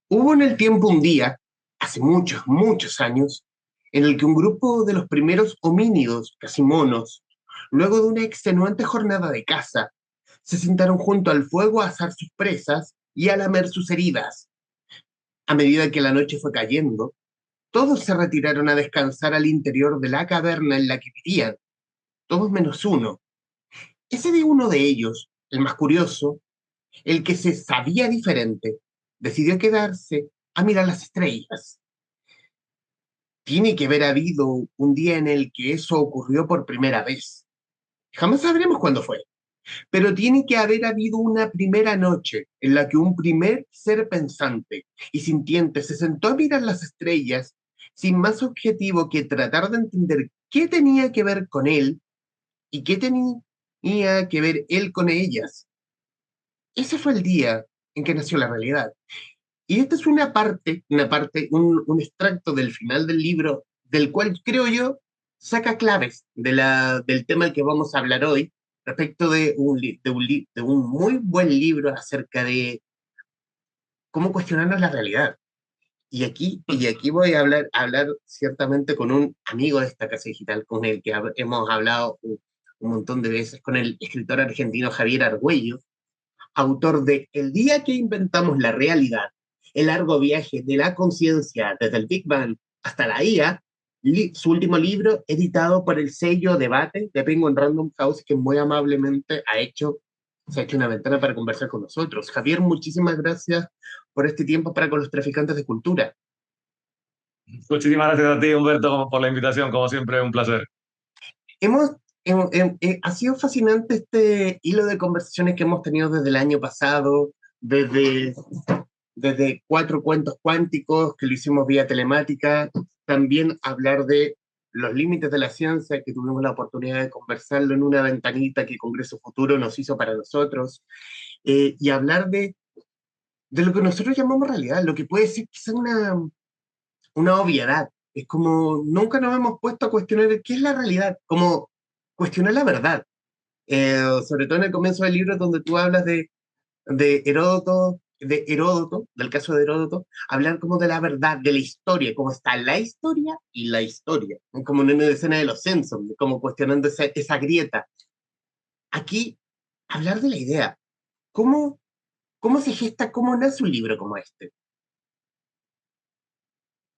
Hubo en el tiempo un día, hace muchos, muchos años, en el que un grupo de los primeros homínidos, casi monos, luego de una extenuante jornada de caza, se sentaron junto al fuego a asar sus presas y a lamer sus heridas. A medida que la noche fue cayendo, todos se retiraron a descansar al interior de la caverna en la que vivían, todos menos uno. Ese de uno de ellos, el más curioso, el que se sabía diferente, decidió quedarse a mirar las estrellas. Tiene que haber habido un día en el que eso ocurrió por primera vez. Jamás sabremos cuándo fue, pero tiene que haber habido una primera noche en la que un primer ser pensante y sintiente se sentó a mirar las estrellas sin más objetivo que tratar de entender qué tenía que ver con él y qué tenía que ver él con ellas. Ese fue el día en que nació la realidad. Y esta es un extracto del final del libro, del cual creo yo saca claves del tema del que vamos a hablar hoy, respecto de un muy buen libro acerca de cómo cuestionarnos la realidad. Y aquí voy a hablar ciertamente con un amigo de esta casa digital, con el que hemos hablado un montón de veces, con el escritor argentino Javier Argüello, autor de El día que inventamos la realidad, el largo viaje de la conciencia desde el Big Bang hasta la IA, su último libro editado por el sello Debate de Penguin Random House, que muy amablemente se ha hecho una ventana para conversar con nosotros. Javier, muchísimas gracias por este tiempo para con los traficantes de cultura. Muchísimas gracias a ti, Humberto, por la invitación. Como siempre, un placer. Hemos, ha sido fascinante este hilo de conversaciones que hemos tenido desde el año pasado, desde cuatro cuentos cuánticos que lo hicimos vía telemática, también hablar de los límites de la ciencia, que tuvimos la oportunidad de conversarlo en una ventanita que Congreso Futuro nos hizo para nosotros, y hablar de lo que nosotros llamamos realidad, lo que puede ser quizá una obviedad. Es como nunca nos hemos puesto a cuestionar qué es la realidad, como cuestionar la verdad. Sobre todo en el comienzo del libro donde tú hablas de Heródoto, del caso de Heródoto, hablar como de la verdad, de la historia, cómo está la historia y la historia, como en una escena de los Simpsons, como cuestionando esa grieta. Aquí, hablar de la idea, cómo, cómo se gesta, cómo nace un libro como este.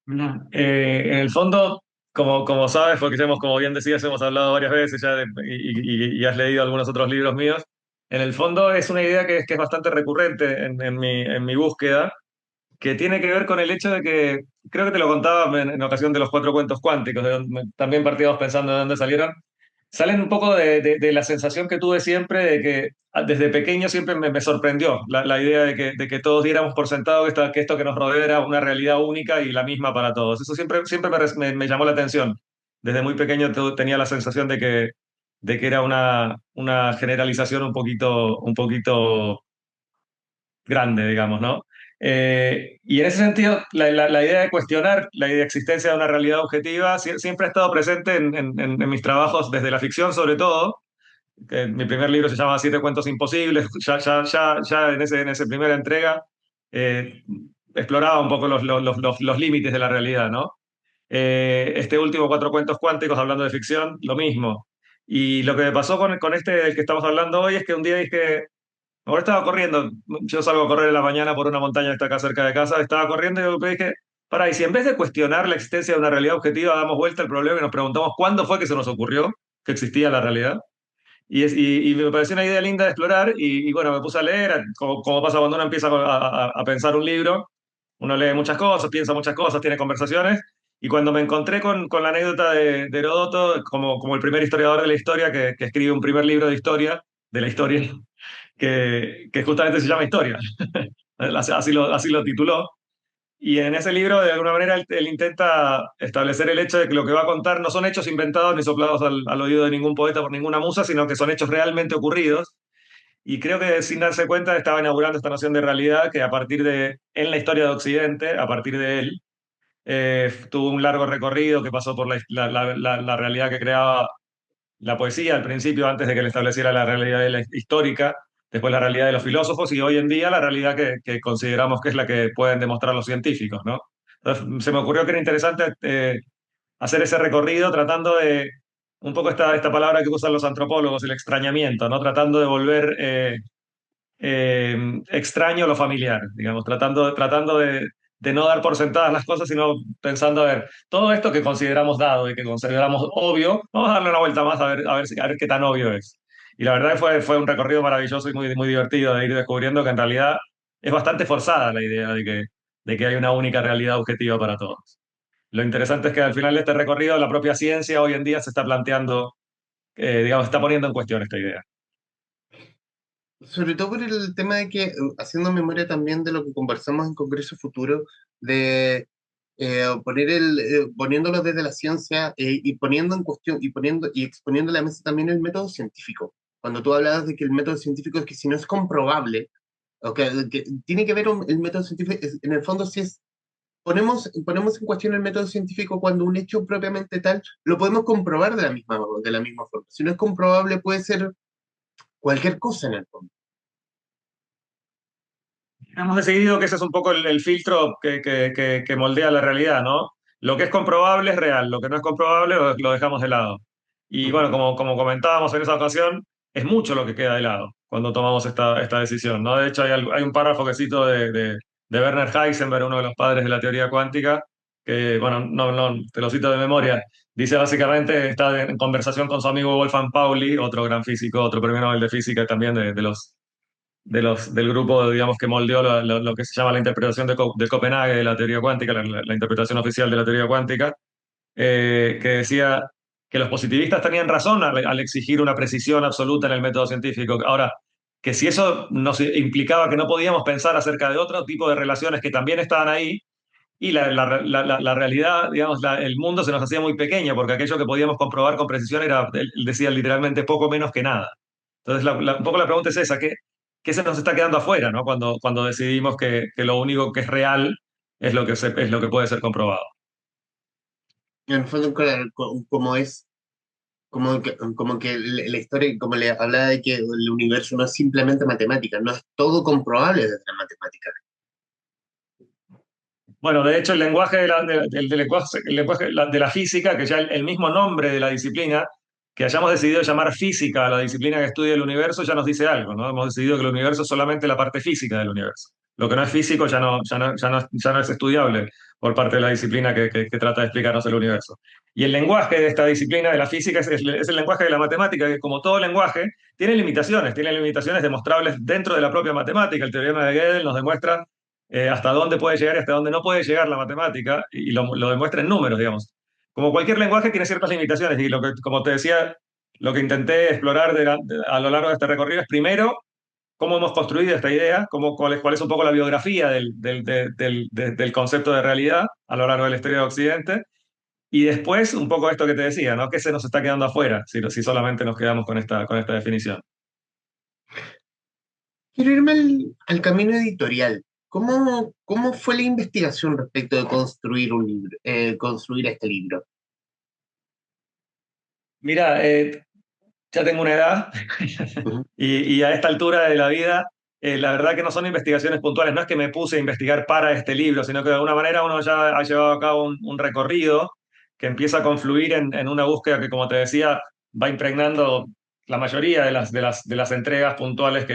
Mira, en el fondo, como sabes, porque ya hemos, como bien decías, hemos hablado varias veces ya y has leído algunos otros libros míos, en el fondo es una idea que es bastante recurrente en mi búsqueda, que tiene que ver con el hecho de que, creo que te lo contaba en ocasión de los cuatro cuentos cuánticos, también partíamos pensando de dónde salieron, salen un poco de la sensación que tuve siempre de que desde pequeño siempre me sorprendió la idea de que todos diéramos por sentado que esto que nos rodea era una realidad única y la misma para todos. Eso siempre me llamó la atención. Desde muy pequeño tenía la sensación de que era una generalización un poquito grande, digamos, ¿no? Y en ese sentido, la idea de cuestionar la idea de existencia de una realidad objetiva siempre ha estado presente en mis trabajos, desde la ficción sobre todo, que mi primer libro se llama Siete cuentos imposibles. Ya en esa primera entrega eh, exploraba un poco los límites de la realidad, ¿no? Este último, Cuatro cuentos cuánticos, hablando de ficción, lo mismo. Y lo que me pasó con este del que estamos hablando hoy es que un día dije, ahora estaba corriendo, yo salgo a correr en la mañana por una montaña que está acá cerca de casa, estaba corriendo y dije, pará, y si en vez de cuestionar la existencia de una realidad objetiva, damos vuelta al problema y nos preguntamos cuándo fue que se nos ocurrió que existía la realidad. Y me pareció una idea linda de explorar y bueno, me puse a leer, como pasa cuando uno empieza a pensar un libro, uno lee muchas cosas, piensa muchas cosas, tiene conversaciones, y cuando me encontré con la anécdota de Heródoto, como el primer historiador de la historia que escribe un primer libro de la historia, que justamente se llama Historia. Así lo tituló. Y en ese libro, de alguna manera, él intenta establecer el hecho de que lo que va a contar no son hechos inventados ni soplados al oído de ningún poeta por ninguna musa, sino que son hechos realmente ocurridos. Y creo que sin darse cuenta estaba inaugurando esta noción de realidad que en la historia de Occidente, a partir de él, tuvo un largo recorrido que pasó por la realidad que creaba la poesía al principio, antes de que le estableciera la realidad histórica, después la realidad de los filósofos y hoy en día la realidad que consideramos que es la que pueden demostrar los científicos, ¿no? Entonces, se me ocurrió que era interesante hacer ese recorrido tratando de, un poco esta palabra que usan los antropólogos, el extrañamiento, ¿no? Tratando de volver extraño lo familiar, digamos, tratando de no dar por sentadas las cosas, sino pensando, a ver, todo esto que consideramos dado y que consideramos obvio, vamos a darle una vuelta más a ver qué tan obvio es. Y la verdad que fue un recorrido maravilloso y muy divertido de ir descubriendo que en realidad es bastante forzada la idea de que hay una única realidad objetiva para todos. Lo interesante es que al final de este recorrido la propia ciencia hoy en día se está planteando, digamos, está poniendo en cuestión esta idea. Sobre todo por el tema de que, haciendo memoria también de lo que conversamos en Congreso Futuro, de poniéndolo desde la ciencia y poniendo en cuestión y poniendo y exponiendo a la mesa también el método científico. Cuando tú hablabas de que el método científico es que si no es comprobable, o que tiene que ver el método científico, en el fondo si es, ponemos en cuestión el método científico cuando un hecho propiamente tal lo podemos comprobar de la misma forma. Si no es comprobable puede ser cualquier cosa en el fondo. Hemos decidido que ese es un poco el filtro que moldea la realidad, ¿no? Lo que es comprobable es real, lo que no es comprobable lo dejamos de lado. Y bueno, Ujú. como comentábamos en esa ocasión, es mucho lo que queda de lado cuando tomamos esta decisión, ¿no? De hecho, hay un párrafo que cito de Werner Heisenberg, uno de los padres de la teoría cuántica, que, bueno, no, te lo cito de memoria. Dice básicamente, está en conversación con su amigo Wolfgang Pauli, otro gran físico, otro premio Nobel de física también del grupo, digamos, que moldeó lo que se llama la interpretación de Copenhague de la teoría cuántica, la interpretación oficial de la teoría cuántica, que decía que los positivistas tenían razón al exigir una precisión absoluta en el método científico. Ahora, que si eso nos implicaba que no podíamos pensar acerca de otro tipo de relaciones que también estaban ahí, y la realidad, digamos, el mundo se nos hacía muy pequeño, porque aquello que podíamos comprobar con precisión era, él decía literalmente poco menos que nada. Entonces, un poco la pregunta es esa, ¿qué se nos está quedando afuera, ¿no? Cuando decidimos que lo único que es real es lo es lo que puede ser comprobado. En el fondo, claro, como es, como que la historia, como le hablaba de que el universo no es simplemente matemática, no es todo comprobable desde la matemática. Bueno, de hecho, el lenguaje el lenguaje de la física, que ya el mismo nombre de la disciplina, que hayamos decidido llamar física a la disciplina que estudia el universo, ya nos dice algo, ¿no? Hemos decidido que el universo es solamente la parte física del universo. Lo que no es físico ya no es estudiable por parte de la disciplina que trata de explicarnos el universo. Y el lenguaje de esta disciplina de la física es el lenguaje de la matemática, que como todo lenguaje, tiene limitaciones demostrables dentro de la propia matemática. El teorema de Gödel nos demuestra hasta dónde puede llegar y hasta dónde no puede llegar la matemática, y lo demuestra en números, digamos. Como cualquier lenguaje tiene ciertas limitaciones, y como te decía, lo que intenté explorar a lo largo de este recorrido es primero cómo hemos construido esta idea, cuál es un poco la biografía del concepto de realidad a lo largo de la historia de Occidente, y después un poco esto que te decía, ¿no? ¿Qué se nos está quedando afuera si solamente nos quedamos con esta definición? Quiero irme al camino editorial. ¿Cómo fue la investigación respecto de construir un libro, construir este libro? Mira, ya tengo una edad Ujú. y a esta altura de la vida, la verdad que no son investigaciones puntuales, no es que me puse a investigar para este libro, sino que de alguna manera uno ya ha llevado a cabo un recorrido que empieza a confluir en una búsqueda que, como te decía, va impregnando la mayoría de las entregas puntuales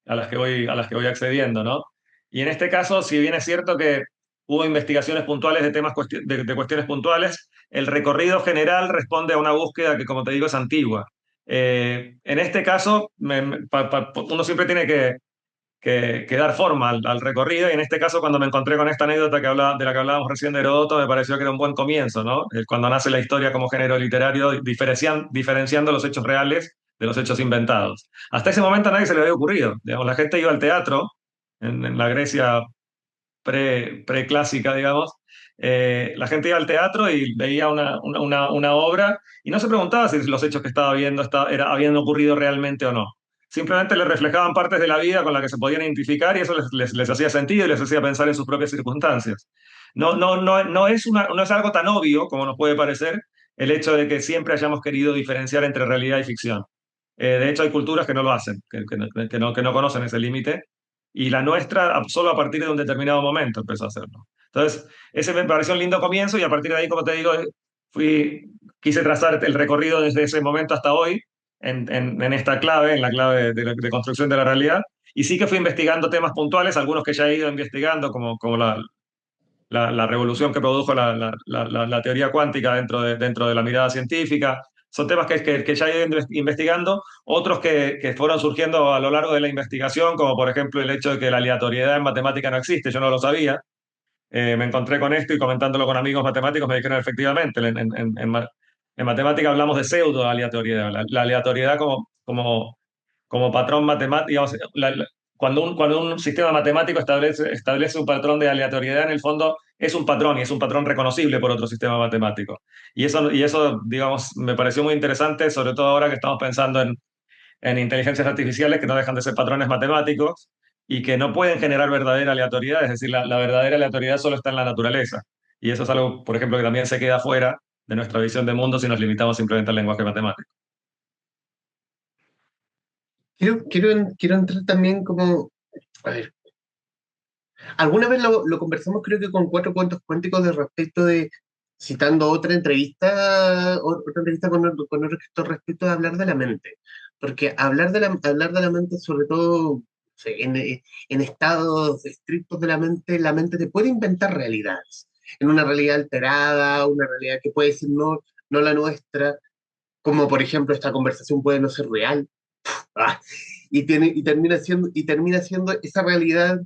a las que voy accediendo, ¿no? Y en este caso, si bien es cierto que hubo investigaciones puntuales de de cuestiones puntuales, el recorrido general responde a una búsqueda que, como te digo, es antigua. En este caso, uno siempre tiene que dar forma al recorrido, y en este caso, cuando me encontré con esta anécdota de la que hablábamos recién de Heródoto, me pareció que era un buen comienzo, ¿no? Cuando nace la historia como género literario, diferenciando los hechos reales de los hechos inventados. Hasta ese momento a nadie se le había ocurrido. Digamos, la gente iba al teatro en la Grecia preclásica, digamos. La gente iba al teatro y veía una obra y no se preguntaba si los hechos que estaba viendo habían ocurrido realmente o no. Simplemente le reflejaban partes de la vida con las que se podían identificar, y eso les hacía sentido y les hacía pensar en sus propias circunstancias. No es algo tan obvio como nos puede parecer el hecho de que siempre hayamos querido diferenciar entre realidad y ficción. De hecho, hay culturas que no lo hacen, que no conocen ese límite, y la nuestra solo a partir de un determinado momento empezó a hacerlo. Entonces, ese me pareció un lindo comienzo y a partir de ahí, como te digo, quise trazar el recorrido desde ese momento hasta hoy en esta clave, en la clave de construcción de la realidad. Y sí que fui investigando temas puntuales, algunos que ya he ido investigando, como la revolución que produjo la teoría cuántica dentro de la mirada científica. Son temas que ya he ido investigando, otros que fueron surgiendo a lo largo de la investigación, como por ejemplo el hecho de que la aleatoriedad en matemática no existe, yo no lo sabía. Me encontré con esto y comentándolo con amigos matemáticos me dijeron efectivamente, en matemática hablamos de pseudo aleatoriedad, la aleatoriedad como patrón matemático, digamos, cuando un sistema matemático establece un patrón de aleatoriedad, en el fondo es un patrón y es un patrón reconocible por otro sistema matemático. Y eso, digamos, me pareció muy interesante, sobre todo ahora que estamos pensando en inteligencias artificiales que no dejan de ser patrones matemáticos y que no pueden generar verdadera aleatoriedad, es decir, la verdadera aleatoriedad solo está en la naturaleza. Y eso es algo, por ejemplo, que también se queda fuera de nuestra visión de mundo si nos limitamos simplemente al lenguaje matemático. Quiero entrar también como, a ver, alguna vez lo conversamos creo que con Cuatro Cuentos Cuánticos de respecto de, citando otra entrevista con otro escritor respecto de hablar de la mente. Porque hablar de la mente, sobre todo sí, en estados estrictos de la mente te puede inventar realidades. En una realidad alterada, una realidad que puede ser no la nuestra, como por ejemplo esta conversación puede no ser real. Ah, y termina siendo esa realidad,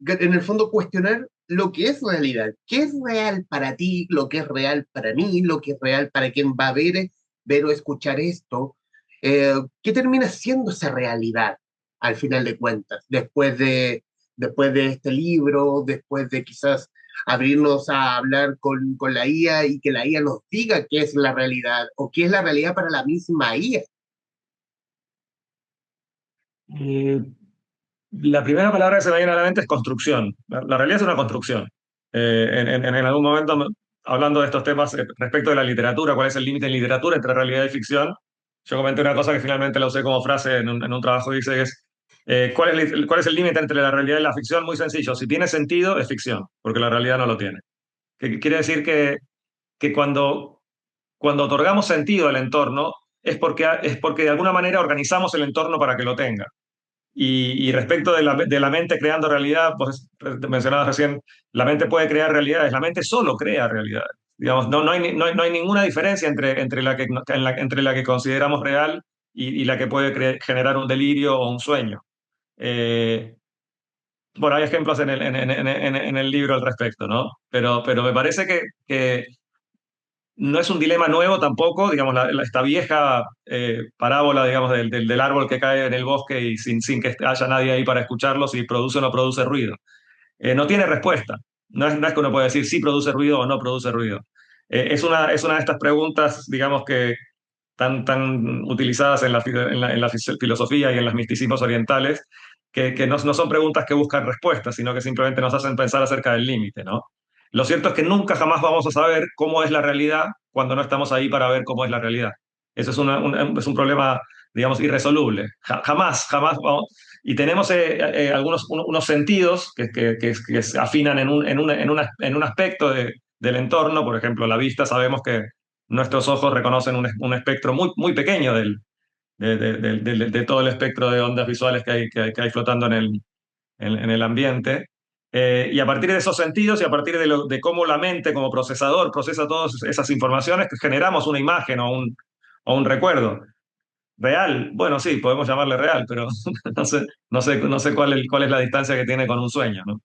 en el fondo cuestionar lo que es realidad, qué es real para ti, lo que es real para mí, lo que es real para quien va a ver o escuchar esto, qué termina siendo esa realidad al final de cuentas, después de este libro, después de quizás abrirnos a hablar con la IA y que la IA nos diga qué es la realidad o qué es la realidad para la misma IA. La primera palabra que se me viene a la mente es construcción. La realidad es una construcción. En algún momento, hablando de estos temas respecto de la literatura, cuál es el límite en literatura entre realidad y ficción, yo comenté una cosa que finalmente la usé como frase en un trabajo que hice, que es, ¿cuál es el límite entre la realidad y la ficción? Muy sencillo, si tiene sentido, es ficción, porque la realidad no lo tiene. Que quiere decir que cuando otorgamos sentido al entorno, es porque de alguna manera organizamos el entorno para que lo tenga. Y respecto de la mente creando realidad, pues te mencionabas recién, la mente puede crear realidades, la mente solo crea realidades. Digamos, no hay ninguna diferencia entre la que consideramos real y la que puede generar un delirio o un sueño. Eh, bueno, hay ejemplos en el libro al respecto, ¿no? Pero me parece que no es un dilema nuevo tampoco, digamos, esta vieja parábola, digamos, del árbol que cae en el bosque y sin que haya nadie ahí para escucharlo, si produce o no produce ruido. No tiene respuesta. No es que uno pueda decir si produce ruido o no produce ruido. Es una de estas preguntas, digamos, que tan utilizadas en la filosofía y en los misticismos orientales, que no son preguntas que buscan respuestas, sino que simplemente nos hacen pensar acerca del límite, ¿no? Lo cierto es que nunca jamás vamos a saber cómo es la realidad cuando no estamos ahí para ver cómo es la realidad. Eso es un problema, digamos, irresoluble. Jamás vamos. Y tenemos unos sentidos que se afinan en un aspecto del entorno. Por ejemplo, la vista, sabemos que nuestros ojos reconocen un espectro muy, muy pequeño de todo el espectro de ondas visuales que hay flotando en el ambiente. Y a partir de esos sentidos y a partir de cómo la mente como procesador procesa todas esas informaciones, generamos una imagen o un recuerdo. Real, bueno, sí, podemos llamarle real, pero no sé cuál es la distancia que tiene con un sueño, ¿no?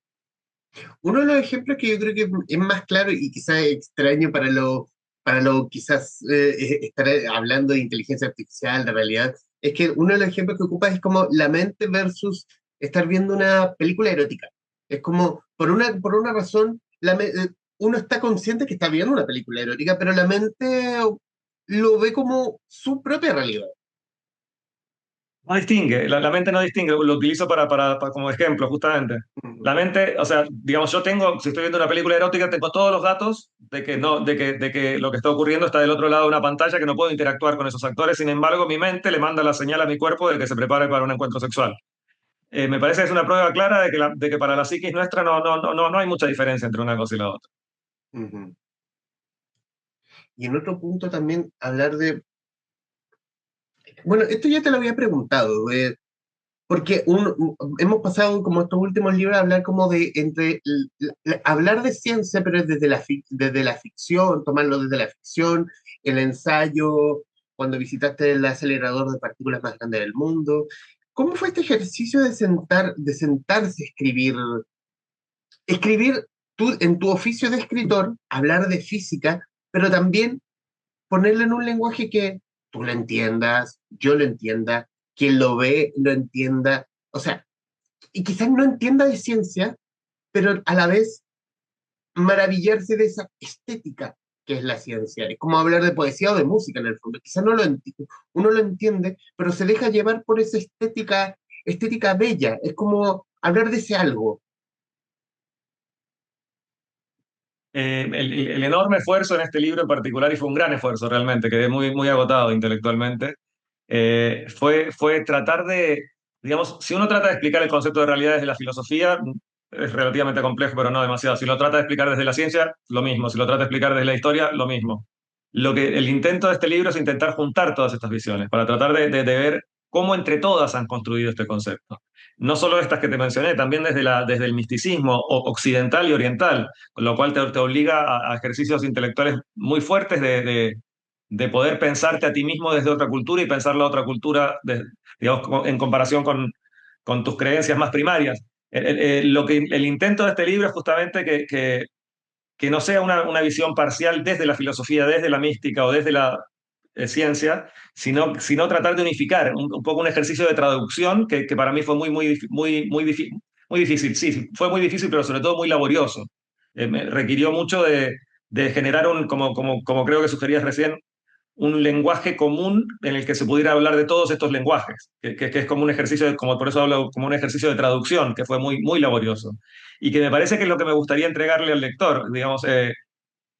Uno de los ejemplos que yo creo que es más claro y quizás extraño para lo quizás estar hablando de inteligencia artificial, de realidad, es que uno de los ejemplos que ocupa es como la mente versus estar viendo una película erótica. Es como, por una razón, uno está consciente que está viendo una película erótica, pero la mente lo ve como su propia realidad. No distingue, la mente no distingue, lo utilizo como ejemplo, justamente. Ujú, La mente, o sea, digamos, yo tengo, si estoy viendo una película erótica, tengo todos los datos de que, no, de que lo que está ocurriendo está del otro lado de una pantalla, que no puedo interactuar con esos actores, sin embargo, mi mente le manda la señal a mi cuerpo de que se prepare para un encuentro sexual. Me parece que es una prueba clara de que, de que para la psiquis nuestra no hay mucha diferencia entre una cosa y la otra. ujú. Y en otro punto también hablar de, bueno, esto ya te lo había preguntado, porque hemos pasado como estos últimos libros a hablar como de hablar de ciencia, pero desde desde la ficción, tomarlo desde la ficción, el ensayo, cuando visitaste el acelerador de partículas más grande del mundo. ¿Cómo fue este ejercicio de sentarse a escribir tú, en tu oficio de escritor, hablar de física, pero también ponerlo en un lenguaje que tú lo entiendas, yo lo entienda, quien lo ve lo entienda? O sea, y quizás no entienda de ciencia, pero a la vez maravillarse de esa estética que es la ciencia. Es como hablar de poesía o de música en el fondo. Quizás no lo uno lo entiende, pero se deja llevar por esa estética bella. Es como hablar de ese algo. El enorme esfuerzo en este libro en particular, y fue un gran esfuerzo realmente, quedé muy agotado intelectualmente, fue tratar de, digamos, si uno trata de explicar el concepto de realidad desde la filosofía, es relativamente complejo, pero no demasiado. Si lo trata de explicar desde la ciencia, lo mismo. Si lo trata de explicar desde la historia, lo mismo. El intento de este libro es intentar juntar todas estas visiones para tratar de ver cómo entre todas han construido este concepto. No solo estas que te mencioné, también desde el misticismo occidental y oriental, con lo cual te obliga a ejercicios intelectuales muy fuertes de poder pensarte a ti mismo desde otra cultura y pensar la otra cultura, digamos, en comparación con tus creencias más primarias. El intento de este libro es justamente que no sea una visión parcial desde la filosofía, desde la mística o desde la ciencia, sino tratar de unificar un poco un ejercicio de traducción que para mí fue muy difícil. Sí, fue muy difícil, pero sobre todo muy laborioso. Me requirió mucho de generar como creo que sugerías recién, un lenguaje común en el que se pudiera hablar de todos estos lenguajes, que es como un ejercicio, como por eso hablo, como un ejercicio de traducción, que fue muy laborioso. Y que me parece que es lo que me gustaría entregarle al lector, digamos,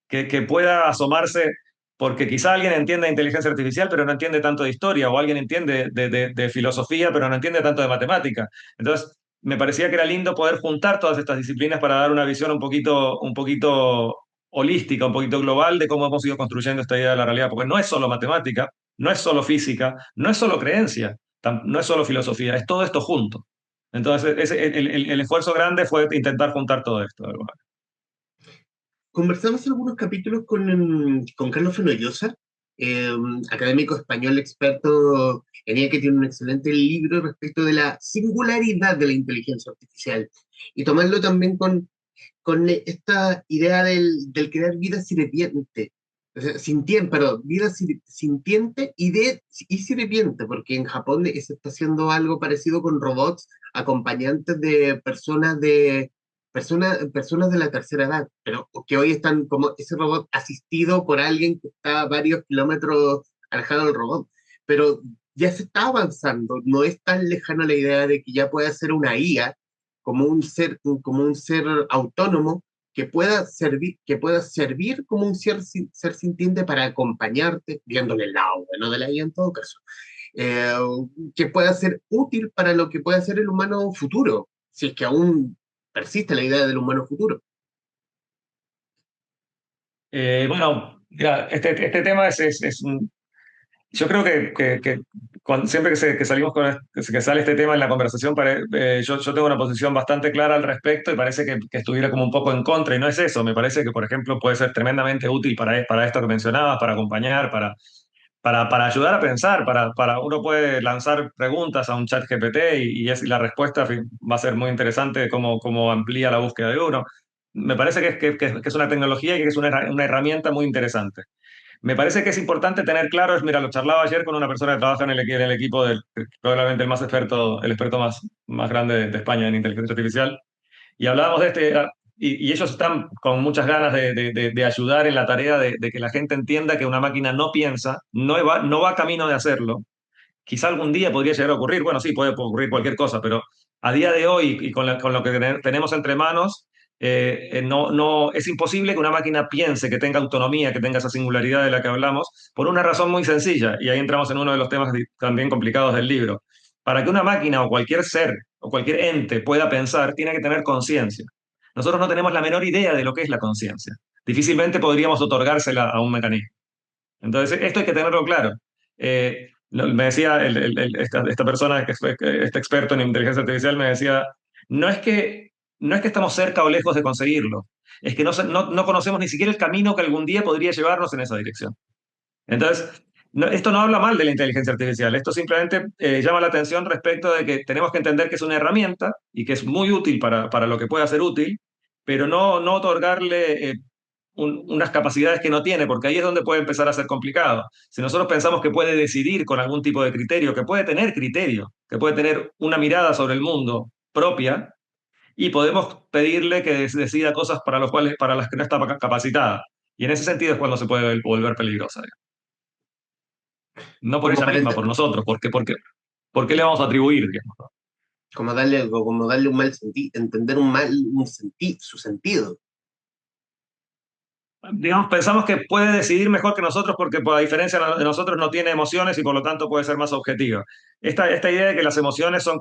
que pueda asomarse, porque quizá alguien entiende inteligencia artificial, pero no entiende tanto de historia, o alguien entiende de filosofía, pero no entiende tanto de matemática. Entonces, me parecía que era lindo poder juntar todas estas disciplinas para dar una visión un poquito holística, un poquito global de cómo hemos ido construyendo esta idea de la realidad, porque no es solo matemática, no es solo física, no es solo creencia, no es solo filosofía, es todo esto junto. Entonces, el esfuerzo grande fue intentar juntar todo esto. De alguna Conversamos algunos capítulos con Carlos Fenollosa, eh, académico español experto en ella, que tiene un excelente libro respecto de la singularidad de la inteligencia artificial y tomarlo también con esta idea del crear vida sirviente, o sea, sintiente, perdón, vida sintiente y sirviente, porque en Japón se está haciendo algo parecido con robots acompañantes de personas de la tercera edad, pero que hoy están como ese robot asistido por alguien que está a varios kilómetros alejado del robot, pero ya se está avanzando, no es tan lejana la idea de que ya pueda ser una IA como un ser autónomo que pueda servir como un ser sintiente para acompañarte, viéndole el lado bueno de la IA en todo caso, eh, que pueda ser útil para lo que pueda ser el humano futuro, si es que aún persiste la idea del humano futuro. Bueno, mira, este tema yo creo que siempre que salimos que sale este tema en la conversación, yo tengo una posición bastante clara al respecto y parece que estuviera como un poco en contra, y no es eso. Me parece que, por ejemplo, puede ser tremendamente útil para esto que mencionabas, para acompañar, para ayudar a pensar, uno puede lanzar preguntas a un chat GPT y la respuesta va a ser muy interesante de cómo amplía la búsqueda de uno. Me parece que es una tecnología y que es una herramienta muy interesante. Me parece que es importante tener claro, mira, lo charlaba ayer con una persona que trabaja en el equipo probablemente el más experto, el experto más grande de España en inteligencia artificial, y hablábamos de y ellos están con muchas ganas de ayudar en la tarea de que la gente entienda que una máquina no piensa, no va camino de hacerlo, quizá algún día podría llegar a ocurrir. Bueno, sí, puede ocurrir cualquier cosa, pero a día de hoy y con lo que tenemos entre manos, no, es imposible que una máquina piense, que tenga autonomía, que tenga esa singularidad de la que hablamos, por una razón muy sencilla, y ahí entramos en uno de los temas también complicados del libro. Para que una máquina o cualquier ser o cualquier ente pueda pensar, tiene que tener conciencia. Nosotros no tenemos la menor idea de lo que es la conciencia. Difícilmente podríamos otorgársela a un mecanismo. Entonces, esto hay que tenerlo claro. Me decía esta persona, este experto en inteligencia artificial, me decía, no es que, no es que estamos cerca o lejos de conseguirlo, es que no conocemos ni siquiera el camino que algún día podría llevarnos en esa dirección. Entonces, esto no habla mal de la inteligencia artificial, esto simplemente llama la atención respecto de que tenemos que entender que es una herramienta y que es muy útil para lo que pueda ser útil, pero no otorgarle unas capacidades que no tiene, porque ahí es donde puede empezar a ser complicado. Si nosotros pensamos que puede decidir con algún tipo de criterio, que puede tener una mirada sobre el mundo propia, y podemos pedirle que decida cosas para las que no está capacitada. Y en ese sentido es cuando se puede volver peligrosa. No por como ella para misma, ent- por nosotros, ¿por qué le vamos a atribuir, digamos? como darle un mal sentido, entender su sentido. Digamos, pensamos que puede decidir mejor que nosotros porque, por la diferencia de nosotros, no tiene emociones y por lo tanto puede ser más objetiva. Esta idea de que las emociones son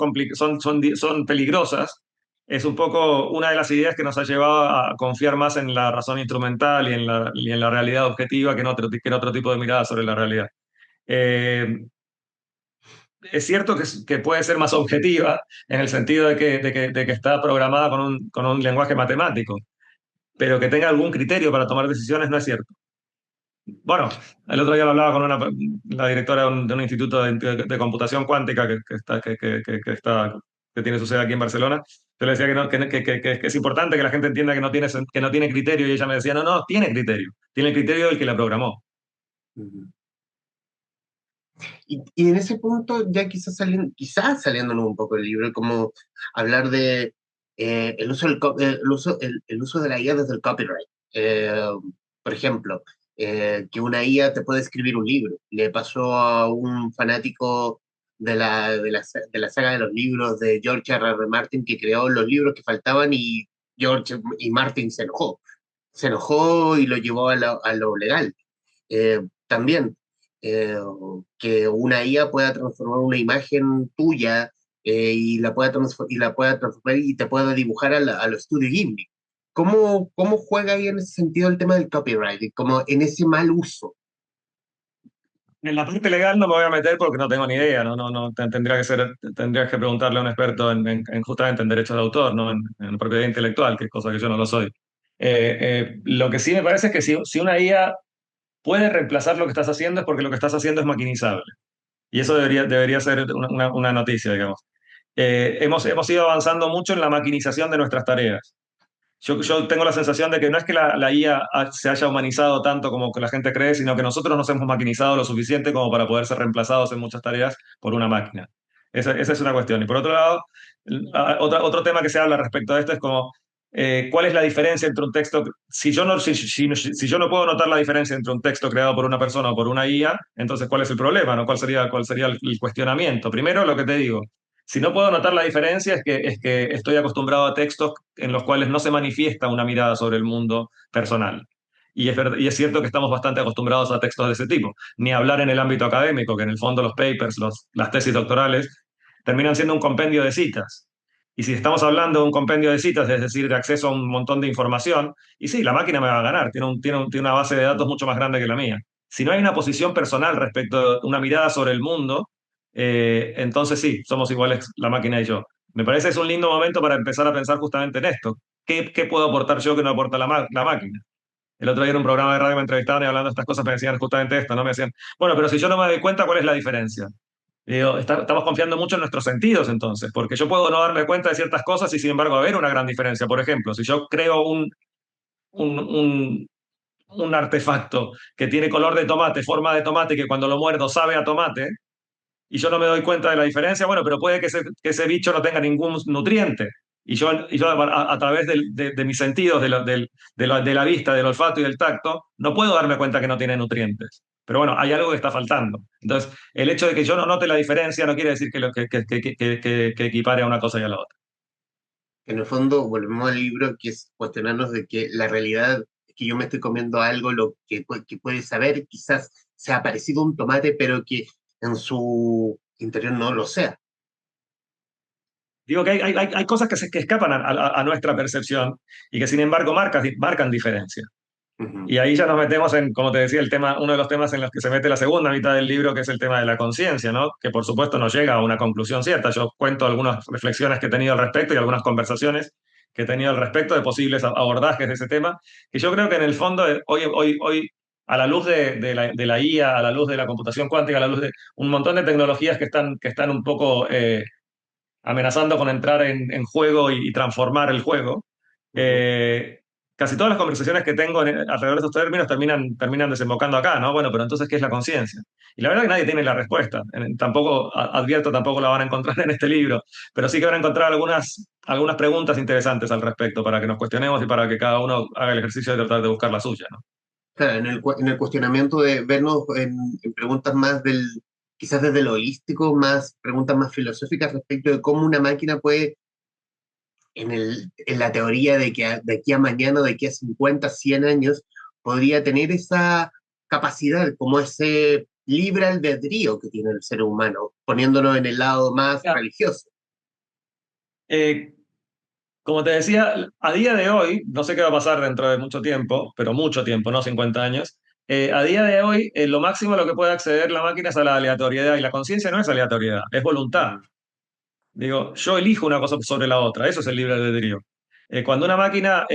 peligrosas es un poco una de las ideas que nos ha llevado a confiar más en la razón instrumental y en la realidad objetiva que en otro tipo de mirada sobre la realidad. Eh, es cierto que puede ser más objetiva en el sentido de que está programada con un lenguaje matemático, pero que tenga algún criterio para tomar decisiones no es cierto. Bueno, el otro día lo hablaba con la directora de un instituto de computación cuántica que tiene su sede aquí en Barcelona. Yo le decía que es importante que la gente entienda que no tiene criterio y ella me decía, no, no, tiene criterio del que la programó. Ujú. Y en ese punto, ya quizás saliéndonos un poco del libro, como hablar de el uso el uso de la IA desde el copyright. Por ejemplo, que una IA te puede escribir un libro. Le pasó a un fanático de la saga de los libros de George R. R. Martin, que creó los libros que faltaban y Martin se enojó y lo llevó a lo legal. También eh, que una IA pueda transformar una imagen tuya y la pueda transformar y te pueda dibujar a los estudios Ghibli. ¿Cómo juega ahí en ese sentido el tema del copyright? Como en ese mal uso. En la parte legal no me voy a meter porque no tengo ni idea, no, tendrías que preguntarle a un experto justamente en derechos de autor, ¿no? En propiedad intelectual, que es cosa que yo no lo soy. Lo que sí me parece es que si una IA puede reemplazar lo que estás haciendo es porque lo que estás haciendo es maquinizable. Y eso debería ser una noticia, digamos. Hemos ido avanzando mucho en la maquinización de nuestras tareas. Yo tengo la sensación de que no es que la IA se haya humanizado tanto como que la gente cree, sino que nosotros nos hemos maquinizado lo suficiente como para poder ser reemplazados en muchas tareas por una máquina. Esa es una cuestión. Y por otro lado, otro tema que se habla respecto a esto es como, ¿cuál es la diferencia entre un texto? Si yo no puedo notar la diferencia entre un texto creado por una persona o por una IA, entonces ¿cuál es el problema, no? ¿Cuál sería el cuestionamiento? Primero, lo que te digo. Si no puedo notar la diferencia es que estoy acostumbrado a textos en los cuales no se manifiesta una mirada sobre el mundo personal. Y es cierto que estamos bastante acostumbrados a textos de ese tipo. Ni hablar en el ámbito académico, que en el fondo los papers, las tesis doctorales, terminan siendo un compendio de citas. Y si estamos hablando de un compendio de citas, es decir, de acceso a un montón de información, y sí, la máquina me va a ganar, tiene una base de datos mucho más grande que la mía. Si no hay una posición personal respecto a una mirada sobre el mundo, entonces sí, somos iguales la máquina y yo. Me parece que es un lindo momento para empezar a pensar justamente en esto. ¿Qué puedo aportar yo que no aporta la máquina? El otro día en un programa de radio me entrevistaban y hablando de estas cosas me decían justamente esto, ¿no? Me decían, bueno, pero si yo no me doy cuenta, ¿cuál es la diferencia? Y digo, estamos confiando mucho en nuestros sentidos entonces, porque yo puedo no darme cuenta de ciertas cosas y sin embargo haber una gran diferencia. Por ejemplo, si yo creo un, un, un artefacto que tiene color de tomate, forma de tomate, que cuando lo muerdo sabe a tomate, y yo no me doy cuenta de la diferencia, bueno, pero puede que ese bicho no tenga ningún nutriente. Y yo a través de mis sentidos, de la vista, del olfato y del tacto, no puedo darme cuenta que no tiene nutrientes. Pero bueno, hay algo que está faltando. Entonces, el hecho de que yo no note la diferencia no quiere decir que equipare a una cosa y a la otra. En el fondo, volvemos al libro, que es cuestionarnos de que la realidad es que yo me estoy comiendo algo lo que puede saber, quizás sea parecido a un tomate, pero que en su interior no lo sea. Digo que hay cosas que escapan a nuestra percepción y que sin embargo marcan diferencia. Ujú. Y ahí ya nos metemos en, como te decía, el tema, uno de los temas en los que se mete la segunda mitad del libro, que es el tema de la conciencia, ¿no? Que por supuesto no llega a una conclusión cierta. Yo cuento algunas reflexiones que he tenido al respecto y algunas conversaciones que he tenido al respecto de posibles abordajes de ese tema, que yo creo que en el fondo, hoy a la luz de la IA, a la luz de la computación cuántica, a la luz de un montón de tecnologías que están un poco amenazando con entrar en juego y transformar el juego. Ujú. Eh, Casi todas las conversaciones que tengo alrededor de estos términos terminan desembocando acá, ¿no? Bueno, pero entonces, ¿qué es la conciencia? Y la verdad que nadie tiene la respuesta. Tampoco, advierto, tampoco la van a encontrar en este libro, pero sí que van a encontrar algunas preguntas interesantes al respecto para que nos cuestionemos y para que cada uno haga el ejercicio de tratar de buscar la suya, ¿no? Claro, en el cuestionamiento de vernos en preguntas más quizás desde lo holístico, más preguntas más filosóficas respecto de cómo una máquina puede, en la teoría de que de aquí a mañana, de aquí a 50 100 años, podría tener esa capacidad, como ese libre albedrío que tiene el ser humano, poniéndolo en el lado más Ya. religioso. Eh, Como te decía, a día de hoy, no sé qué va a pasar dentro de mucho tiempo, pero mucho tiempo, no 50 años. A día de hoy, lo máximo a lo que puede acceder la máquina es a la aleatoriedad, y la conciencia no es aleatoriedad, es voluntad. Ujú. Digo, yo elijo una cosa sobre la otra, eso es el libre albedrío. Cuando una máquina,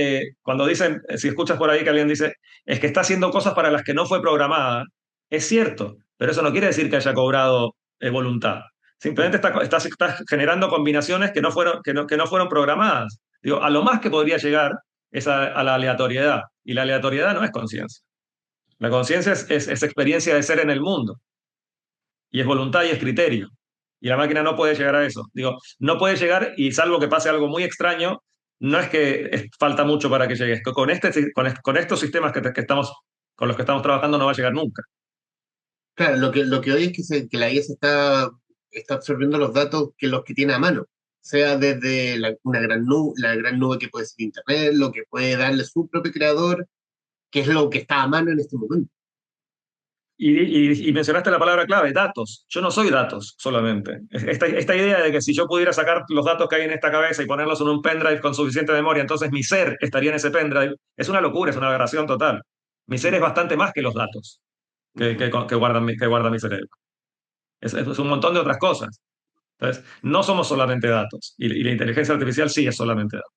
cuando dicen, si escuchas por ahí que alguien dice, es que está haciendo cosas para las que no fue programada, es cierto, pero eso no quiere decir que haya cobrado voluntad. Simplemente está generando combinaciones que no fueron programadas. Digo, a lo más que podría llegar es a la aleatoriedad, y la aleatoriedad no es conciencia. La conciencia es experiencia de ser en el mundo, y es voluntad y es criterio. Y la máquina no puede llegar a eso. Digo, no puede llegar, y salvo que pase algo muy extraño, no es que falta mucho para que llegue. Es que con estos sistemas con los que estamos trabajando no va a llegar nunca. Claro, lo que hoy es que, que la IA está absorbiendo los datos que los que tiene a mano, sea desde una la gran nube que puede ser Internet, lo que puede darle su propio creador, que es lo que está a mano en este momento. Y mencionaste la palabra clave, datos. Yo no soy datos solamente. Esta idea de que si yo pudiera sacar los datos que hay en esta cabeza y ponerlos en un pendrive con suficiente memoria, entonces mi ser estaría en ese pendrive, es una locura, es una aberración total. Mi ser es bastante más que los datos Ujú. que guarda mi cerebro. Es un montón de otras cosas. Entonces, no somos solamente datos. Y la inteligencia artificial sí es solamente datos.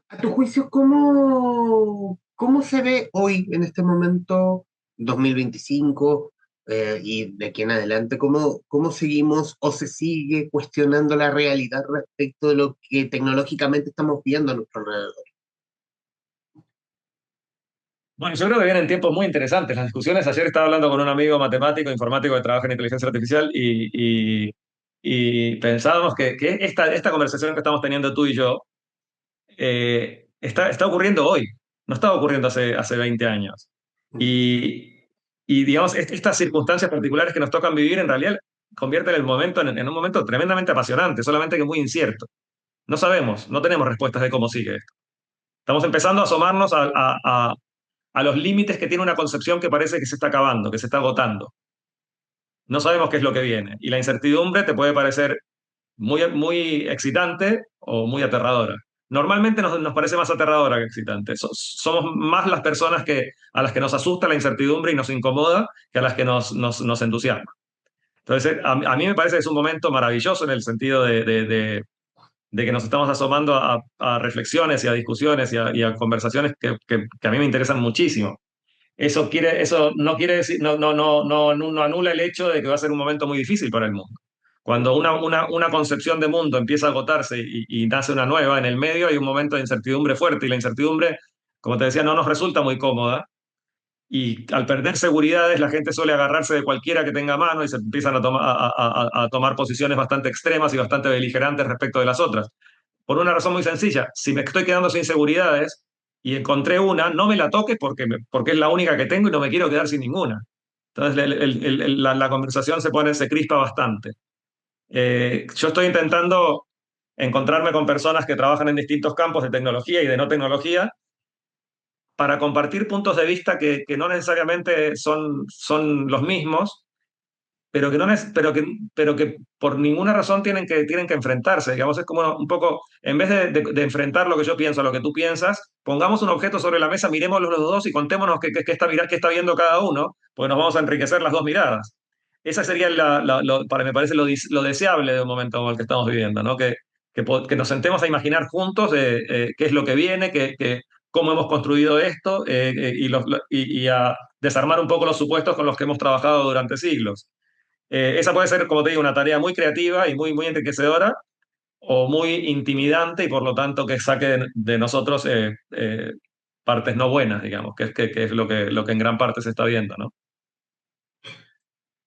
A tu juicio, cómo se ve hoy, en este momento, 2025, y de aquí en adelante, cómo seguimos o se sigue cuestionando la realidad respecto de lo que tecnológicamente estamos viendo a nuestro alrededor? Bueno, yo creo que vienen tiempos muy interesantes. Las discusiones, ayer estaba hablando con un amigo matemático, informático que trabaja en inteligencia artificial y pensábamos que esta conversación que estamos teniendo tú y yo está ocurriendo hoy, no estaba ocurriendo hace 20 años. Y digamos, estas circunstancias particulares que nos tocan vivir en realidad convierten el momento en un momento tremendamente apasionante, solamente que muy incierto. No sabemos, no tenemos respuestas de cómo sigue esto. Estamos empezando a asomarnos a los límites que tiene una concepción que parece que se está acabando, que se está agotando. No sabemos qué es lo que viene. Y la incertidumbre te puede parecer muy excitante o muy aterradora. Normalmente nos parece más aterradora que excitante. Somos más las personas a las que nos asusta la incertidumbre y nos incomoda que a las que nos entusiasma. Entonces, a mí me parece que es un momento maravilloso en el sentido de que nos estamos asomando a reflexiones y a discusiones y a conversaciones que a mí me interesan muchísimo. Eso no quiere decir, no anula el hecho de que va a ser un momento muy difícil para el mundo. Cuando una concepción de mundo empieza a agotarse y nace una nueva, en el medio hay un momento de incertidumbre fuerte y la incertidumbre, como te decía, no nos resulta muy cómoda. Y al perder seguridades, la gente suele agarrarse de cualquiera que tenga a mano y se empiezan a tomar posiciones bastante extremas y bastante beligerantes respecto de las otras. Por una razón muy sencilla, si me estoy quedando sin seguridades y encontré una, no me la toques porque es la única que tengo y no me quiero quedar sin ninguna. Entonces la conversación se crispa bastante. Yo estoy intentando encontrarme con personas que trabajan en distintos campos de tecnología y de no tecnología para compartir puntos de vista que no necesariamente son los mismos, pero que, no, pero que por ninguna razón tienen que enfrentarse. Digamos, es como un poco, en vez de enfrentar lo que yo pienso a lo que tú piensas, pongamos un objeto sobre la mesa, mirémoslo los dos y contémonos qué está viendo cada uno, porque nos vamos a enriquecer las dos miradas. Esa sería, me parece, lo deseable de un momento como el que estamos viviendo, ¿no? Que nos sentemos a imaginar juntos qué es lo que viene, cómo hemos construido esto y a desarmar un poco los supuestos con los que hemos trabajado durante siglos. Esa puede ser, como te digo, una tarea muy creativa y muy enriquecedora o muy intimidante y por lo tanto que saque de nosotros partes no buenas, digamos, que es lo que en gran parte se está viendo, ¿no?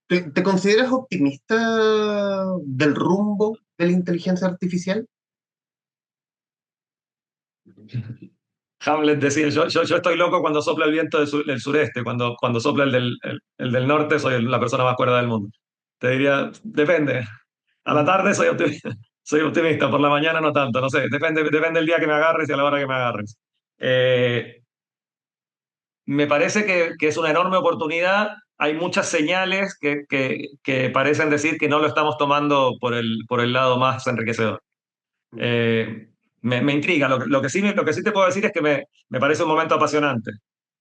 ¿Te consideras optimista del rumbo de la inteligencia artificial? Hamlet decía, yo estoy loco cuando sopla el viento del sureste, cuando sopla el del norte soy la persona más cuerda del mundo. Te diría, depende. A la tarde soy optimista, por la mañana no tanto, no sé, depende del día que me agarres y a la hora que me agarres. Eh, Me parece que es una enorme oportunidad. Hay muchas señales que parecen decir que no lo estamos tomando por el lado más enriquecedor. Eh, me intriga. Lo que sí te puedo decir es que me parece un momento apasionante,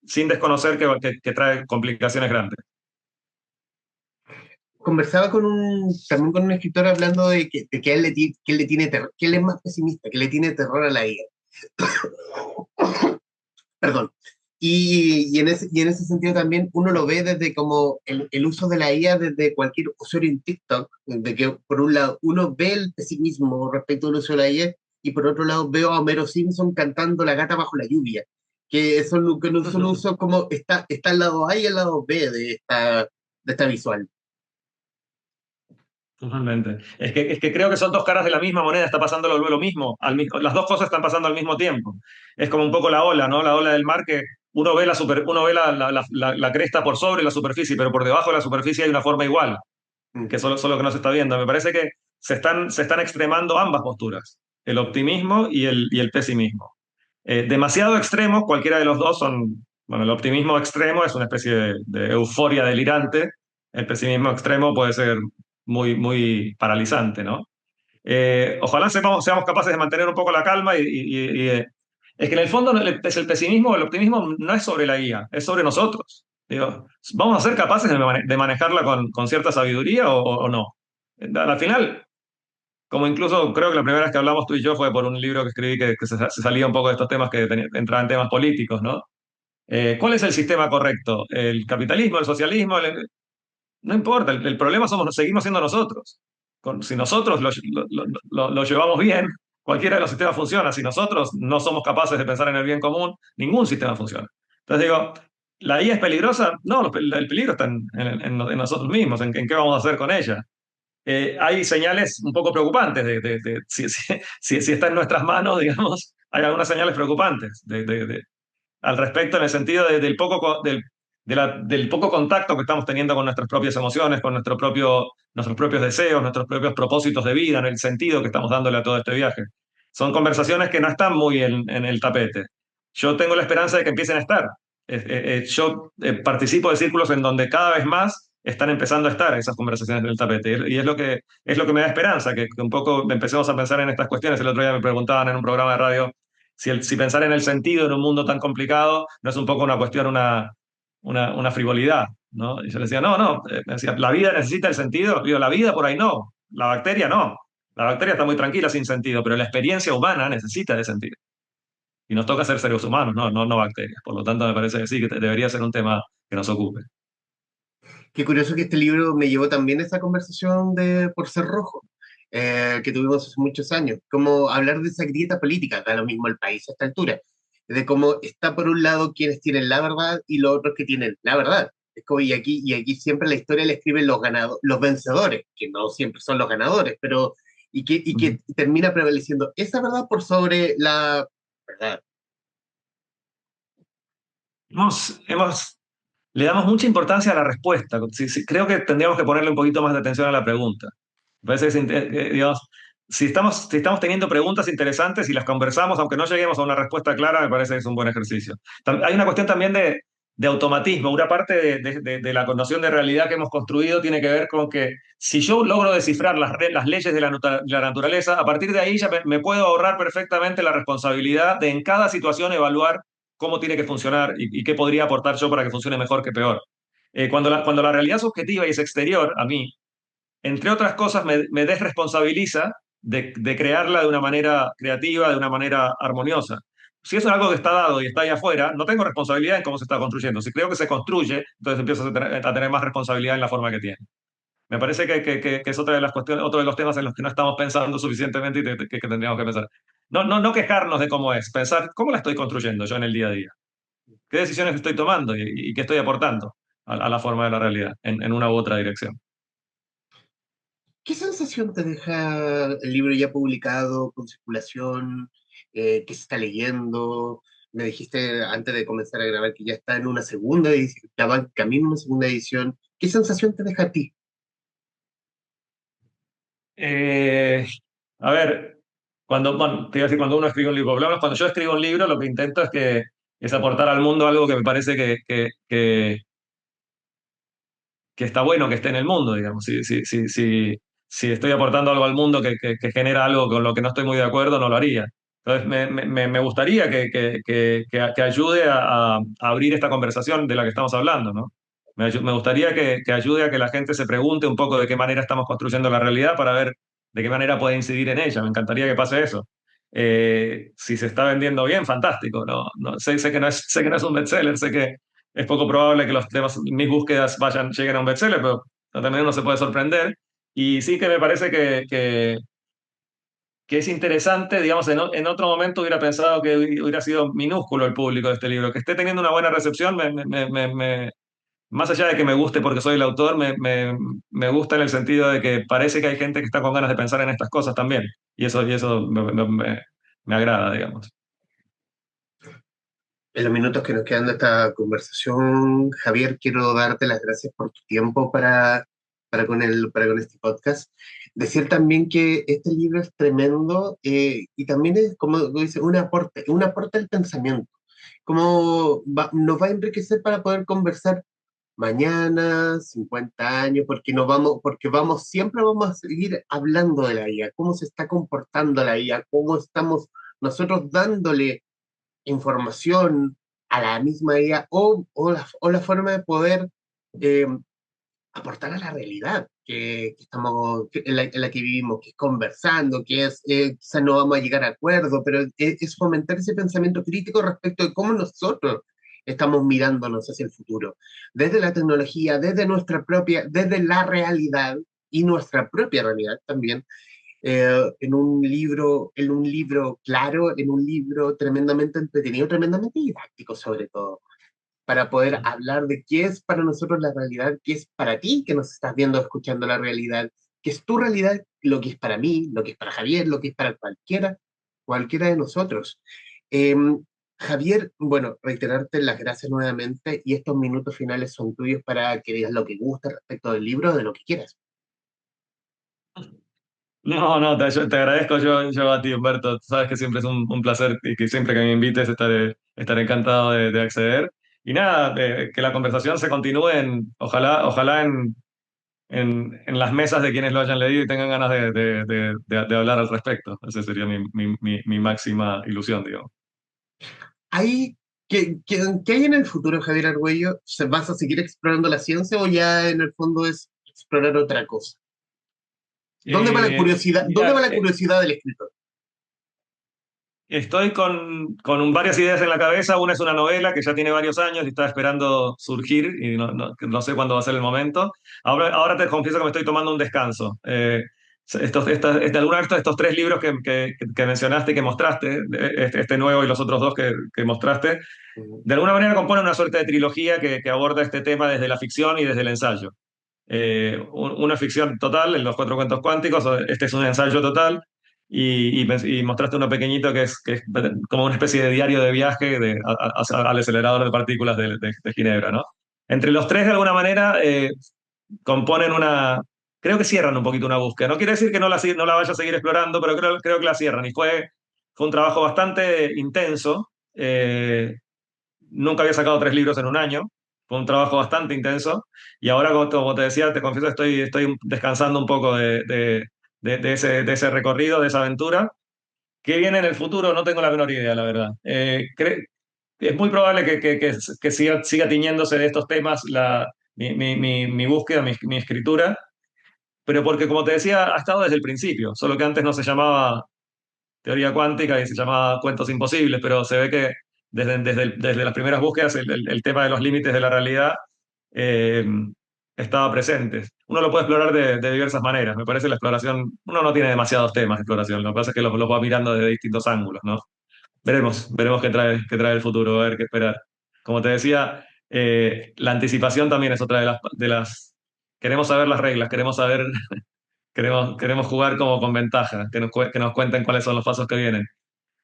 sin desconocer que trae complicaciones grandes. Conversaba también con un escritor hablando de que que él le tiene terror, que él es más pesimista, que le tiene terror a la IA. Perdón. Y en ese sentido también uno lo ve desde como el uso de la IA desde cualquier usuario en TikTok, de que por un lado uno ve el pesimismo respecto al uso de la IA y por otro lado veo a Homero Simpson cantando La gata bajo la lluvia, que no son uso como está al lado A y al lado B de esta visual. Totalmente. Es que creo que son dos caras de la misma moneda, está pasando lo mismo, las dos cosas están pasando al mismo tiempo. Es como un poco la ola, ¿no? La ola del mar que uno ve la cresta por sobre la superficie, pero por debajo de la superficie hay una forma igual, Mm. que solo que no se está viendo. Me parece que se están extremando ambas posturas, el optimismo y el pesimismo. Demasiado extremos, cualquiera de los dos bueno, el optimismo extremo es una especie de euforia delirante, el pesimismo extremo puede ser muy paralizante, ¿no? Ojalá seamos capaces de mantener un poco la calma es que en el fondo el pesimismo o el optimismo no es sobre la guía, es sobre nosotros. Digo, ¿vamos a ser capaces de manejarla con cierta sabiduría o no? Al final, como incluso creo que la primera vez que hablamos tú y yo fue por un libro que escribí que se salía un poco de estos temas que entraban en temas políticos, ¿no? ¿Cuál es el sistema correcto? ¿El capitalismo, el socialismo? No importa, el problema seguimos siendo nosotros. Si nosotros lo llevamos bien, cualquiera de los sistemas funciona. Si nosotros no somos capaces de pensar en el bien común, ningún sistema funciona. Entonces digo, ¿la IA es peligrosa? No, el peligro está en nosotros mismos, en qué vamos a hacer con ella. Hay señales un poco preocupantes si está en nuestras manos, digamos, hay algunas señales preocupantes al respecto en el sentido del poco contacto que estamos teniendo con nuestras propias emociones, con nuestros propios deseos, nuestros propios propósitos de vida, en el sentido que estamos dándole a todo este viaje. Son conversaciones que no están muy en el tapete. Yo tengo la esperanza de que empiecen a estar. Yo participo de círculos en donde cada vez más están empezando a estar esas conversaciones en el tapete. Y es lo que me da esperanza, que un poco empecemos a pensar en estas cuestiones. El otro día me preguntaban en un programa de radio si pensar en el sentido en un mundo tan complicado no es un poco una cuestión, una frivolidad, ¿no? Y yo le decía, no, no, me decía, ¿la vida necesita el sentido? Digo, la vida por ahí no, la bacteria no. La bacteria está muy tranquila sin sentido, pero la experiencia humana necesita de sentido. Y nos toca ser seres humanos, no bacterias. Por lo tanto, me parece que sí, que debería ser un tema que nos ocupe. Qué curioso que este libro me llevó también a esa conversación de Por ser rojo, que tuvimos hace muchos años. Como hablar de esa grieta política, da lo mismo el país a esta altura. De cómo está por un lado quienes tienen la verdad y los otros que tienen la verdad. Y aquí siempre la historia le escriben los vencedores, que no siempre son los ganadores, pero y que termina prevaleciendo esa verdad por sobre la verdad. Le damos mucha importancia a la respuesta. Sí, sí, creo que tendríamos que ponerle un poquito más de atención a la pregunta. Me parece que, digamos, si estamos teniendo preguntas interesantes y las conversamos, aunque no lleguemos a una respuesta clara, me parece que es un buen ejercicio. Hay una cuestión también de automatismo. Una parte de la noción de realidad que hemos construido tiene que ver con que si yo logro descifrar las leyes de la naturaleza, a partir de ahí ya me puedo ahorrar perfectamente la responsabilidad de en cada situación evaluar cómo tiene que funcionar y qué podría aportar yo para que funcione mejor que peor. Cuando la realidad es objetiva y es exterior a mí, entre otras cosas, me desresponsabiliza de crearla de una manera creativa, de una manera armoniosa. Si eso es algo que está dado y está ahí afuera, no tengo responsabilidad en cómo se está construyendo. Si creo que se construye, entonces empiezo a tener más responsabilidad en la forma que tiene. Me parece que es otra de las cuestiones, otro de los temas en los que no estamos pensando suficientemente y que tendríamos que pensar. No quejarnos de cómo es, pensar cómo la estoy construyendo yo en el día a día. ¿Qué decisiones estoy tomando y qué estoy aportando a la forma de la realidad en una u otra dirección? ¿Qué sensación te deja el libro ya publicado, con circulación, que se está leyendo? Me dijiste antes de comenzar a grabar que ya está en una segunda edición, ya va en camino a una segunda edición. ¿Qué sensación te deja a ti? Eh, a ver, bueno, te iba a decir, cuando uno escribe un libro, por lo menos cuando yo escribo un libro, lo que intento es aportar al mundo algo que me parece que está bueno que esté en el mundo, digamos. Si estoy aportando algo al mundo que genera algo con lo que no estoy muy de acuerdo, no lo haría. Entonces, me gustaría que ayude a abrir esta conversación de la que estamos hablando, ¿no? Me gustaría que ayude a que la gente se pregunte un poco de qué manera estamos construyendo la realidad para ver de qué manera puede incidir en ella. Me encantaría que pase eso. Si se está vendiendo bien, fantástico. Sé sé que no es un bestseller, sé que es poco probable que los temas, mis búsquedas lleguen a un bestseller, pero también uno se puede sorprender. Y sí que me parece que es interesante, digamos, en otro momento hubiera pensado que hubiera sido minúsculo el público de este libro. Que esté teniendo una buena recepción, más allá de que me guste porque soy el autor, me gusta en el sentido de que parece que hay gente que está con ganas de pensar en estas cosas también. Y eso me agrada, digamos. En los minutos que nos quedan de esta conversación, Javier, quiero darte las gracias por tu tiempo para con este podcast. Decir también que este libro es tremendo, y también es, como dice, un aporte al pensamiento. Nos va a enriquecer para poder conversar mañana, 50 años, porque siempre vamos a seguir hablando de la IA, cómo se está comportando la IA, cómo estamos nosotros dándole información a la misma IA, o la forma de poder, eh, aportar a la realidad en la que vivimos, que es conversando, que es, quizás no vamos a llegar a acuerdo, pero es fomentar ese pensamiento crítico respecto de cómo nosotros estamos mirándonos hacia el futuro, desde la tecnología, desde la realidad y nuestra propia realidad también, en un libro claro, en un libro tremendamente entretenido, tremendamente didáctico sobre todo, para poder hablar de qué es para nosotros la realidad, qué es para ti que nos estás viendo, escuchando la realidad, qué es tu realidad, lo que es para mí, lo que es para Javier, lo que es para cualquiera de nosotros. Eh, Javier, bueno, reiterarte las gracias nuevamente, y estos minutos finales son tuyos para que digas lo que gusta respecto del libro, de lo que quieras. No, te agradezco yo a ti, Humberto. Sabes que siempre es un placer y que siempre que me invites estaré encantado de acceder. Y nada, que la conversación se continúe ojalá en las mesas de quienes lo hayan leído y tengan ganas de hablar al respecto. Esa sería mi máxima ilusión, digamos. Ahí, ¿qué hay en el futuro, Javier Argüello? ¿Vas a seguir explorando la ciencia o ya en el fondo es explorar otra cosa? ¿Dónde va la curiosidad? ¿Dónde va Mira, la curiosidad del escritor? estoy con varias ideas en la cabeza. Una es una novela que ya tiene varios años y está esperando surgir y no sé cuándo va a ser el momento. Ahora te confieso que me estoy tomando un descanso. Alguna vez estos tres libros que mencionaste y que mostraste, este nuevo y los otros dos que mostraste, de alguna manera componen una suerte de trilogía que aborda este tema desde la ficción y desde el ensayo. Una ficción total en los cuatro cuentos cuánticos, este es un ensayo total. y mostraste uno pequeñito que es como una especie de diario de viaje al acelerador de partículas de Ginebra, ¿no? Entre los tres, de alguna manera, componen una... Creo que cierran un poquito una búsqueda. No quiere decir que no la vaya a seguir explorando, pero creo que la cierran. Y fue un trabajo bastante intenso. Nunca había sacado 3 libros en un año. Fue un trabajo bastante intenso. Y ahora, como te decía, te confieso, estoy descansando un poco de ese recorrido, de esa aventura. ¿Qué viene en el futuro? No tengo la menor idea, la verdad. Es muy probable que siga tiñéndose de estos temas mi búsqueda, mi escritura, pero porque, como te decía, ha estado desde el principio, solo que antes no se llamaba teoría cuántica y se llamaba cuentos imposibles, pero se ve que desde las primeras búsquedas el tema de los límites de la realidad eh, estaba presente. Uno lo puede explorar de diversas maneras. Me parece la exploración, uno no tiene demasiados temas de exploración, lo que pasa es que los va mirando desde distintos ángulos, ¿no? Veremos qué trae el futuro, a ver qué esperar. Como te decía, la anticipación también es otra de las. Queremos saber las reglas, queremos jugar como con ventaja, que nos cuenten cuáles son los pasos que vienen.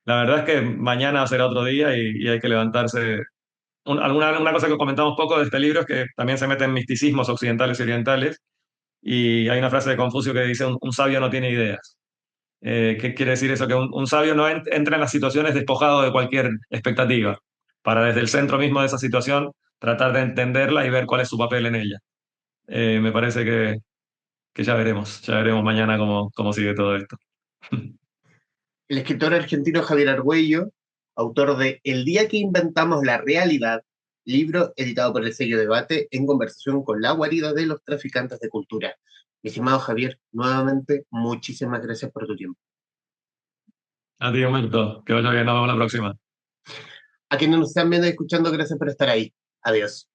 La verdad es que mañana será otro día y hay que levantarse. Una cosa que comentamos poco de este libro es que también se meten misticismos occidentales y orientales, y hay una frase de Confucio que dice, un sabio no tiene ideas. ¿Qué quiere decir eso? Que un sabio no entra en las situaciones despojado de cualquier expectativa, para desde el centro mismo de esa situación tratar de entenderla y ver cuál es su papel en ella. Me parece que ya veremos mañana cómo sigue todo esto. El escritor argentino Javier Argüello, autor de El día que inventamos la realidad, libro editado por el sello Debate en conversación con la guarida de los traficantes de cultura. Mi estimado Javier, nuevamente, muchísimas gracias por tu tiempo. A ti, Humberto, que vaya bien, nos vemos la próxima. A quienes nos están viendo y escuchando, gracias por estar ahí. Adiós.